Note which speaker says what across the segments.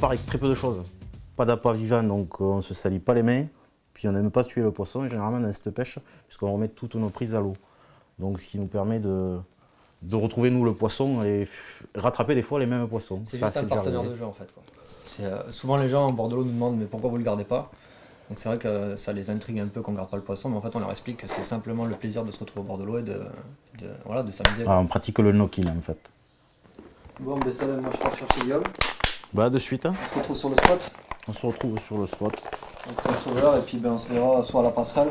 Speaker 1: part avec très peu de choses. Pas d'appât vivant, donc on ne se salit pas les mains. Puis on n'aime pas tuer le poisson, généralement dans cette pêche, puisqu'on remet toutes nos prises à l'eau. Donc ce qui nous permet de retrouver nous le poisson et rattraper des fois les mêmes poissons.
Speaker 2: C'est juste un partenaire de jeu en fait, quoi. Souvent les gens en bord de l'eau nous demandent mais pourquoi vous le gardez pas? Donc c'est vrai que ça les intrigue un peu qu'on ne garde pas le poisson, mais en fait on leur explique que c'est simplement le plaisir de se retrouver au bord de l'eau et de s'amuser.
Speaker 1: Ah, on pratique le no-kill en fait.
Speaker 2: Bon ben ça, moi je pars chercher Guillaume.
Speaker 1: Bah de suite. Hein.
Speaker 2: On se retrouve sur le spot.
Speaker 1: On se retrouve sur le spot.
Speaker 2: On se retrouve là et puis ben, on se verra soit à la passerelle.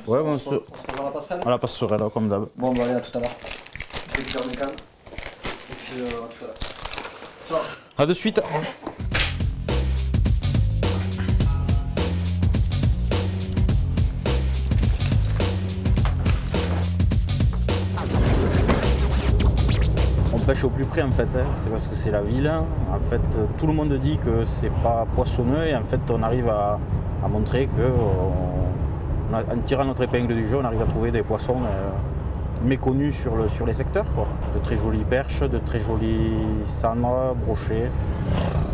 Speaker 1: Ouais,
Speaker 2: on se revoit à la passerelle.
Speaker 1: À la passerelle là comme d'hab.
Speaker 2: Bon bah allez, à tout à l'heure. Je vais te faire mes cannes. Et puis à tout à l'heure. Ciao.
Speaker 1: À de suite. On pêche au plus près en fait, hein. C'est parce que c'est la ville. En fait, tout le monde dit que c'est pas poissonneux et en fait on arrive à montrer que en tirant notre épingle du jeu, on arrive à trouver des poissons méconnus sur les secteurs, quoi. De très jolies perches, de très jolis sandres, brochets.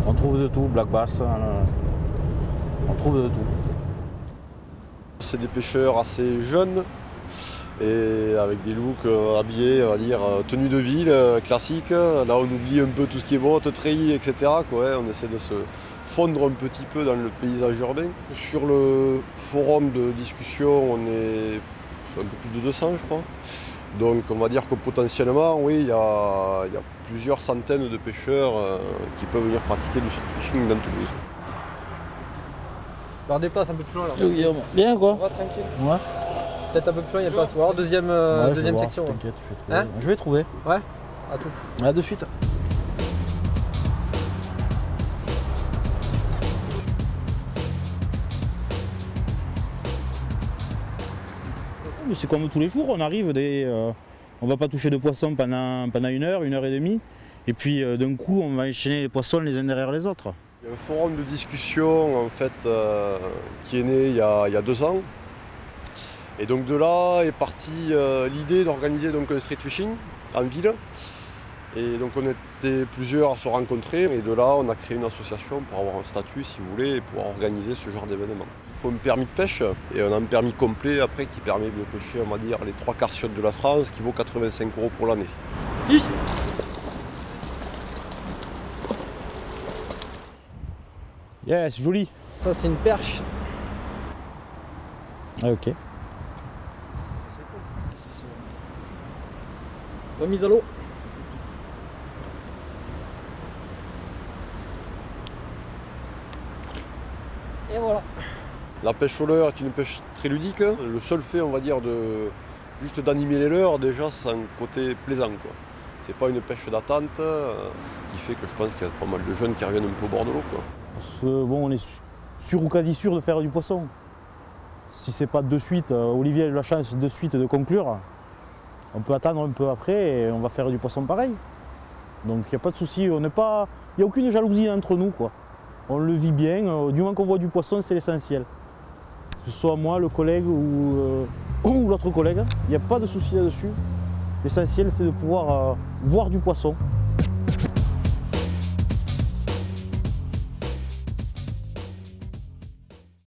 Speaker 1: On trouve de tout, black bass, on trouve de tout.
Speaker 3: C'est des pêcheurs assez jeunes et avec des looks habillés, on va dire, tenue de ville, classique. Là on oublie un peu tout ce qui est bottes, treillis, etc. quoi, hein. On essaie de se fondre un petit peu dans le paysage urbain. Sur le forum de discussion, on est un peu plus de 200 je crois. Donc on va dire que potentiellement, oui, il y a plusieurs centaines de pêcheurs qui peuvent venir pratiquer du surf fishing dans Toulouse.
Speaker 2: Je leur déplace un peu plus loin là.
Speaker 1: Bien quoi.
Speaker 2: On va tranquille.
Speaker 1: Ouais.
Speaker 2: Peut-être un peu plus loin, il y a pas à se voir. Deuxième section.
Speaker 1: T'inquiète, je vais trouver. Je vais trouver.
Speaker 2: Ouais, à tout.
Speaker 1: À de suite. C'est comme tous les jours, on arrive, on va pas toucher de poissons pendant 1 heure et demie, et puis d'un coup on va enchaîner les poissons les uns derrière les autres.
Speaker 3: Il y a un forum de discussion en fait, qui est né il y a 2 ans. Et donc de là est partie l'idée d'organiser donc un street fishing en ville. Et donc on était plusieurs à se rencontrer et de là on a créé une association pour avoir un statut si vous voulez et pouvoir organiser ce genre d'événement. Il faut un permis de pêche et on a un permis complet après qui permet de pêcher on va dire les 3 quarts sud de la France qui vaut 85 € pour l'année.
Speaker 1: Yeah, c'est joli.
Speaker 2: Ça c'est une perche.
Speaker 1: Ah, ok.
Speaker 2: Remise à l'eau. Et voilà.
Speaker 3: La pêche au leurre est une pêche très ludique. Le seul fait, on va dire, juste d'animer les leurres, déjà, c'est un côté plaisant, quoi. C'est pas une pêche d'attente qui fait que je pense qu'il y a pas mal de jeunes qui reviennent un peu au bord de l'eau, quoi.
Speaker 1: Parce que bon, on est sûr ou quasi sûr de faire du poisson. Si c'est pas de suite, Olivier a eu la chance de suite de conclure, on peut attendre un peu après et on va faire du poisson pareil. Donc il n'y a pas de souci, il n'y a aucune jalousie entre nous, quoi. On le vit bien, du moment qu'on voit du poisson, c'est l'essentiel. Que ce soit moi, le collègue ou l'autre collègue, il n'y a pas de souci là-dessus. L'essentiel c'est de pouvoir voir du poisson.